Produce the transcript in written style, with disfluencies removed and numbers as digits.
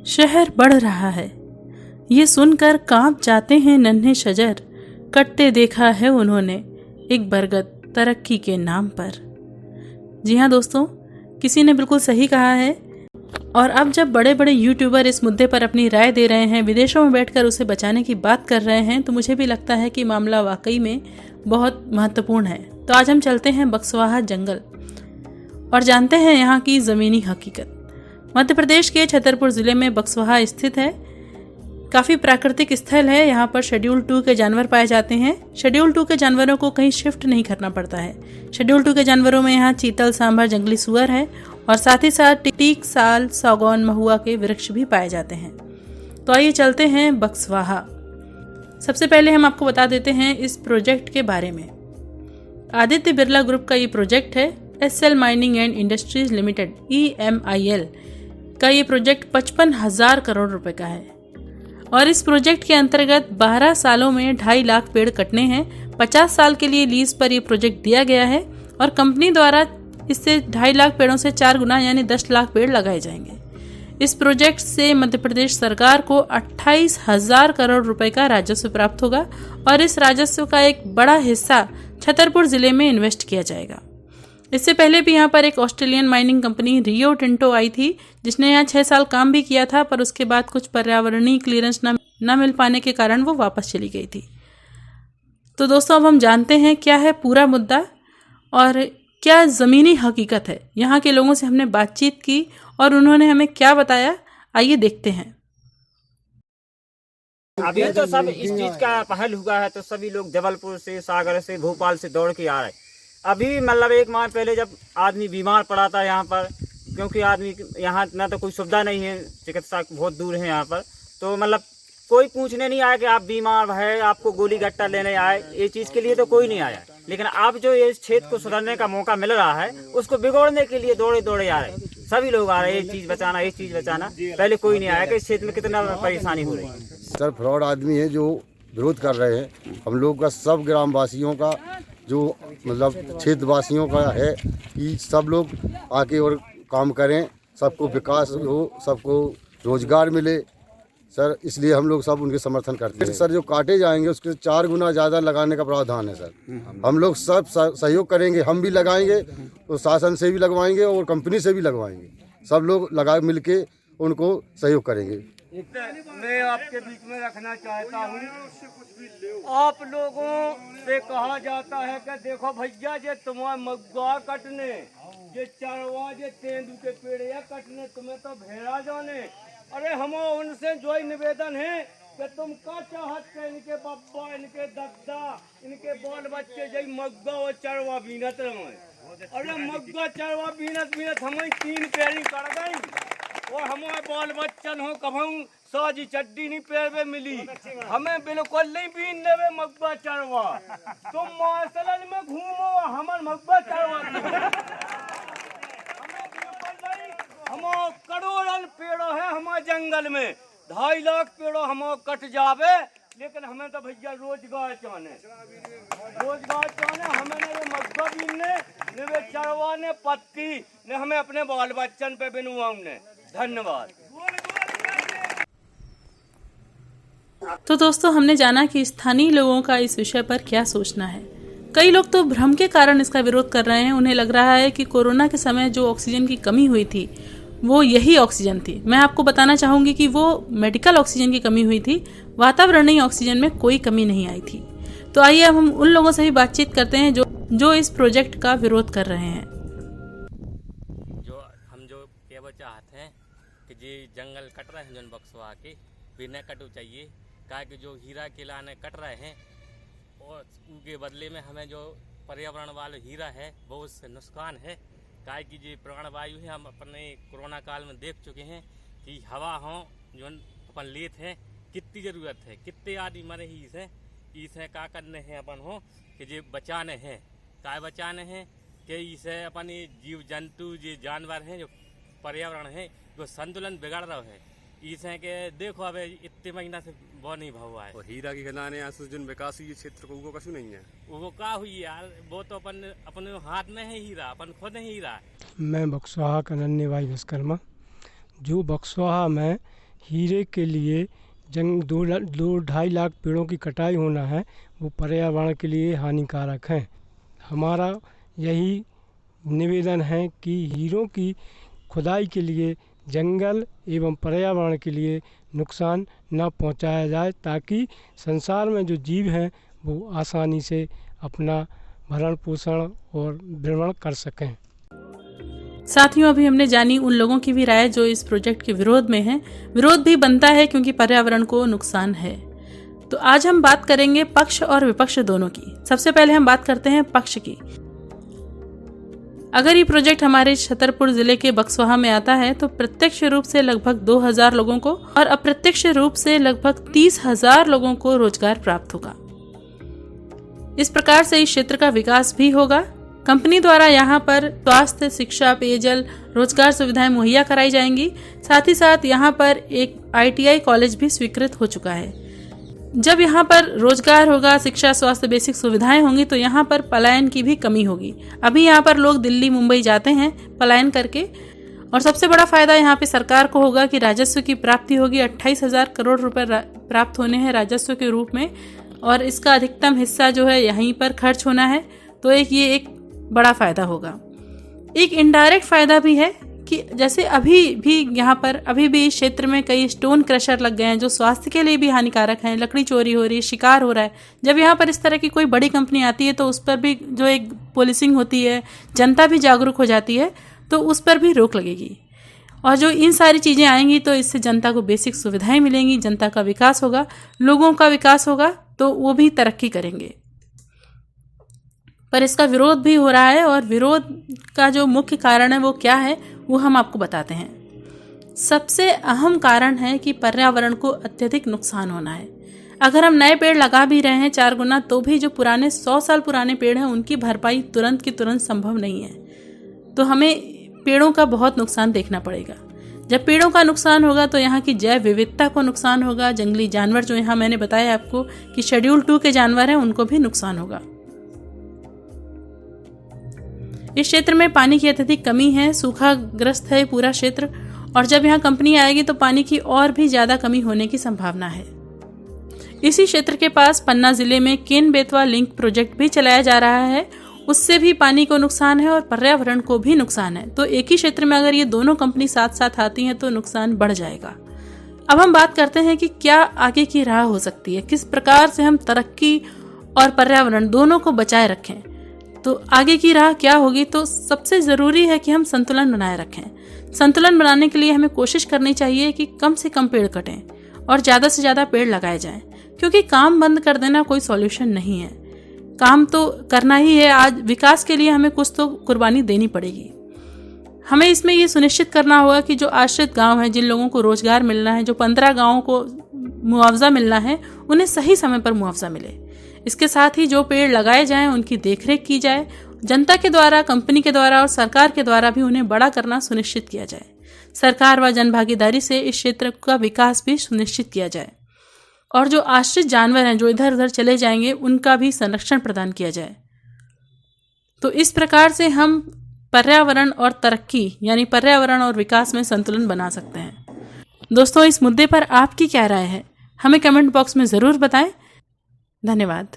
शहर बढ़ रहा है, ये सुनकर कांप जाते हैं नन्हे शजर। कटते देखा है उन्होंने एक बरगद तरक्की के नाम पर। जी हाँ दोस्तों, किसी ने बिल्कुल सही कहा है। और अब जब बड़े बड़े यूट्यूबर इस मुद्दे पर अपनी राय दे रहे हैं, विदेशों में बैठकर उसे बचाने की बात कर रहे हैं, तो मुझे भी लगता है कि मामला वाकई में बहुत महत्वपूर्ण है। तो आज हम चलते हैं बक्सवाहा जंगल और जानते हैं यहाँ की ज़मीनी हकीकत। मध्य प्रदेश के छतरपुर ज़िले में बक्सवाहा स्थित है। काफ़ी प्राकृतिक स्थल है। यहाँ पर शेड्यूल 2 के जानवर पाए जाते हैं। शेड्यूल 2 के जानवरों को कहीं शिफ्ट नहीं करना पड़ता है। शेड्यूल 2 के जानवरों में यहाँ चीतल, सांभर, जंगली सुअर है और साथ ही साथ टीक, साल, सागौन, महुआ के वृक्ष भी पाए जाते हैं। तो आइए चलते हैं बक्सवाहा। सबसे पहले हम आपको बता देते हैं इस प्रोजेक्ट के बारे में। आदित्य बिरला ग्रुप का ये प्रोजेक्ट है। SL mining and industries limited EMIL का ये प्रोजेक्ट 55,000 करोड़ रुपए का है और इस प्रोजेक्ट के अंतर्गत 12 सालों में 2.5 लाख पेड़ कटने हैं। 50 साल के लिए लीज पर यह प्रोजेक्ट दिया गया है और कंपनी द्वारा इससे 2.5 लाख पेड़ों से 4 गुना यानी 10 लाख पेड़ लगाए जाएंगे। इस प्रोजेक्ट से मध्य प्रदेश सरकार को 28,000 करोड़ रुपए का राजस्व प्राप्त होगा और इस राजस्व का एक बड़ा हिस्सा छतरपुर जिले में इन्वेस्ट किया जाएगा। इससे पहले भी यहाँ पर एक Australian mining company Rio Tinto आई थी, जिसने यहाँ 6 साल काम भी किया था, पर उसके बाद कुछ पर्यावरणीय क्लियरेंस न मिल पाने के कारण वो वापस चली गई थी। तो दोस्तों, अब हम जानते हैं क्या है पूरा मुद्दा और क्या ज़मीनी हकीकत है। यहाँ के लोगों से हमने बातचीत की और उन्होंने हमें क्या बताया, आइए देखते हैं। अभी तो सब इस चीज का पहल हुआ है, तो सभी लोग जबलपुर से, सागर से, भोपाल से दौड़ के आ रहे। अभी मतलब 1 माह पहले जब आदमी बीमार पड़ा था यहाँ पर, क्योंकि आदमी यहाँ ना तो कोई सुविधा नहीं है, चिकित्सा बहुत दूर है यहाँ पर, तो मतलब कोई पूछने नहीं आया कि आप बीमार है, आपको गोली गट्टा लेने आए, ये चीज़ के लिए तो कोई नहीं आया। लेकिन अब जो ये क्षेत्र को सुधारने का मौका मिल रहा है, उसको बिगोड़ने के लिए दौड़े दौड़े आ रहे सभी लोग आ रहे हैं। ये चीज़ बचाना, ये चीज़ बचाना। पहले कोई नहीं आया कि इस क्षेत्र में कितना परेशानी हो रही है। सर, फ्रॉड आदमी है जो विरोध कर रहे हैं। हम लोग का सब ग्रामवासियों का, जो मतलब क्षेत्रवासियों का है कि सब लोग आके और काम करें, सबको विकास हो, सबको रोजगार मिले। सर, इसलिए हम लोग सब उनके समर्थन करते हैं। सर, जो काटे जाएंगे उसके 4 गुना ज़्यादा लगाने का प्रावधान है। सर, हम लोग सब सहयोग करेंगे, हम भी लगाएंगे तो शासन से भी लगवाएंगे और कंपनी से भी लगवाएंगे। सब लोग लगा मिलके उनको सहयोग करेंगे। मैं आपके बीच में रखना चाहता हूँ, आप लोगों से कहा जाता है कि देखो भैया, जे तुम्हारे मगुआ कटने, जे चरवा, जे तेंदू के पेड़ या कटने, तुम्हें तो भेड़ा जाने। अरे हम उनसे जो निवेदन है कि तुम का चाहत के इनके बब्बा, इनके दद्दा, इनके बाल बच्चे जय मगुआ और चरवा बीनत रहे। अरे मगुआ चरवा बीनत बीनत हमें 3 पेड़ी कर गई और हमारे बाल बच्चन हो कभी साजी चड्डी नहीं पैर में मिली। हमें बिल्कुल नहीं बीन लेवे मगुआ चरवा। तुम मार्शल में घूमो, हमारे मगुआ चरवा हम करोड़न पेड़ों है हमारे जंगल में, 2.5 लाख पेड़ों हम कट जावे। लेकिन हमें तो भैया रोजगार चाहने, हमें ने मगुआ बीनने, ने वे चरवा, ने पत्ती, ने हमें अपने बाल बच्चन पे बिनुआ। धन्यवाद। तो दोस्तों, हमने जाना कि स्थानीय लोगों का इस विषय पर क्या सोचना है। कई लोग तो भ्रम के कारण इसका विरोध कर रहे हैं। उन्हें लग रहा है कि कोरोना के समय जो ऑक्सीजन की कमी हुई थी वो यही ऑक्सीजन थी। मैं आपको बताना चाहूँगी कि वो मेडिकल ऑक्सीजन की कमी हुई थी, वातावरणीय ऑक्सीजन में कोई कमी नहीं आई थी। तो आइए अब हम उन लोगों से भी बातचीत करते हैं जो इस प्रोजेक्ट का विरोध कर रहे हैं। जो कहना चाहते हैं कि जी जंगल कट रहे हैं, जो बक्सवा के भी न कटो चाहिए, क्या कि जो हीरा किलाने कट रहे हैं और उसके बदले में हमें जो पर्यावरण वाला हीरा है वो उससे नुकसान है। क्या कि जो प्राणवायु है, हम अपने कोरोना काल में देख चुके हैं कि हवा हो जो अपन लेते हैं कितनी ज़रूरत है, कितने आदमी मरे ही इसे क्या करने हैं अपन हो कि जो बचाने हैं, क्या बचाने हैं कि इसे अपन जीव जंतु, जो जानवर हैं, जो पर्यावरण है, जो संतुलन बिगड़ रहा है, इसे के देखो अब इतने महीना से वो नहीं हुआ है। और हीरा की खदानें आसुजन विकासीय क्षेत्र को वो कछु नहीं है, वो क्या हुई यार, वो तो अपन अपने हाथ में है हीरा, अपन खुद है हीरा। मैं बक्सवाहा का नन्हे भाई विश्वकर्मा, जो बक्सवाहा में हीरे के लिए जंग 2-2.5 लाख पेड़ों की कटाई होना है, वो पर्यावरण के लिए हानिकारक है। हमारा यही निवेदन है कि हीरों की खुदाई के लिए जंगल एवं पर्यावरण के लिए नुकसान न पहुंचाया जाए, ताकि संसार में जो जीव हैं वो आसानी से अपना भरण पोषण और भ्रमण कर सकें। साथियों, अभी हमने जानी उन लोगों की भी राय जो इस प्रोजेक्ट के विरोध में हैं। विरोध भी बनता है क्योंकि पर्यावरण को नुकसान है। तो आज हम बात करेंगे पक्ष और विपक्ष दोनों की। सबसे पहले हम बात करते हैं पक्ष की। अगर ये प्रोजेक्ट हमारे छतरपुर जिले के बक्सवाहा में आता है तो प्रत्यक्ष रूप से लगभग 2000 लोगों को और अप्रत्यक्ष रूप से लगभग 30,000 लोगों को रोजगार प्राप्त होगा। इस प्रकार से इस क्षेत्र का विकास भी होगा। कंपनी द्वारा यहाँ पर स्वास्थ्य, शिक्षा, पेयजल, रोजगार सुविधाएं मुहैया कराई जाएंगी। साथ ही साथ यहाँ पर एक ITI कॉलेज भी स्वीकृत हो चुका है। जब यहाँ पर रोजगार होगा, शिक्षा, स्वास्थ्य, बेसिक सुविधाएं होंगी तो यहाँ पर पलायन की भी कमी होगी। अभी यहाँ पर लोग दिल्ली, मुंबई जाते हैं पलायन करके, और सबसे बड़ा फायदा यहाँ पे सरकार को होगा कि राजस्व की प्राप्ति होगी। 28,000 करोड़ रुपए प्राप्त होने हैं राजस्व के रूप में, और इसका अधिकतम हिस्सा जो है यहीं पर खर्च होना है। तो ये एक बड़ा फायदा होगा। एक इनडायरेक्ट फायदा भी है कि जैसे अभी भी इस क्षेत्र में कई स्टोन क्रशर लग गए हैं जो स्वास्थ्य के लिए भी हानिकारक हैं। लकड़ी चोरी हो रही है, शिकार हो रहा है। जब यहाँ पर इस तरह की कोई बड़ी कंपनी आती है तो उस पर भी जो एक पुलिसिंग होती है, जनता भी जागरूक हो जाती है, तो उस पर भी रोक लगेगी। और जो इन सारी चीज़ें आएंगी तो इससे जनता को बेसिक सुविधाएं मिलेंगी, जनता का विकास होगा, लोगों का विकास होगा, तो वो भी तरक्की करेंगे। पर इसका विरोध भी हो रहा है, और विरोध का जो मुख्य कारण है वो क्या है वो हम आपको बताते हैं। सबसे अहम कारण है कि पर्यावरण को अत्यधिक नुकसान होना है। अगर हम नए पेड़ लगा भी रहे हैं 4 गुना, तो भी जो पुराने 100 साल पुराने पेड़ हैं उनकी भरपाई तुरंत की तुरंत संभव नहीं है। तो हमें पेड़ों का बहुत नुकसान देखना पड़ेगा। जब पेड़ों का नुकसान होगा तो यहाँ की जैव विविधता को नुकसान होगा। जंगली जानवर जो यहाँ मैंने बताया आपको कि शेड्यूल 2 के जानवर हैं, उनको भी नुकसान होगा। इस क्षेत्र में पानी की अत्यधिक कमी है, सूखाग्रस्त है पूरा क्षेत्र, और जब यहाँ कंपनी आएगी तो पानी की और भी ज्यादा कमी होने की संभावना है। इसी क्षेत्र के पास पन्ना जिले में केन बेतवा लिंक प्रोजेक्ट भी चलाया जा रहा है। उससे भी पानी को नुकसान है और पर्यावरण को भी नुकसान है। तो एक ही क्षेत्र में अगर ये दोनों कंपनी साथ साथ आती हैं तो नुकसान बढ़ जाएगा। अब हम बात करते हैं कि क्या आगे की राह हो सकती है, किस प्रकार से हम तरक्की और पर्यावरण दोनों को बचाए रखें। तो आगे की राह क्या होगी, तो सबसे ज़रूरी है कि हम संतुलन बनाए रखें। संतुलन बनाने के लिए हमें कोशिश करनी चाहिए कि कम से कम पेड़ कटें और ज़्यादा से ज़्यादा पेड़ लगाए जाएं, क्योंकि काम बंद कर देना कोई सॉल्यूशन नहीं है। काम तो करना ही है। आज विकास के लिए हमें कुछ तो कुर्बानी देनी पड़ेगी। हमें इसमें ये सुनिश्चित करना होगा कि जो आश्रित गांव हैं, जिन लोगों को रोजगार मिलना है, जो 15 गांवों को मुआवजा मिलना है, उन्हें सही समय पर मुआवजा मिले। इसके साथ ही जो पेड़ लगाए जाएं उनकी देखरेख की जाए। जनता के द्वारा, कंपनी के द्वारा और सरकार के द्वारा भी उन्हें बड़ा करना सुनिश्चित किया जाए। सरकार व जनभागीदारी से इस क्षेत्र का विकास भी सुनिश्चित किया जाए, और जो आश्रित जानवर हैं जो इधर उधर चले जाएंगे उनका भी संरक्षण प्रदान किया जाए। तो इस प्रकार से हम पर्यावरण और तरक्की यानी पर्यावरण और विकास में संतुलन बना सकते हैं। दोस्तों, इस मुद्दे पर आपकी क्या राय है, हमें कमेंट बॉक्स में ज़रूर बताएं। धन्यवाद।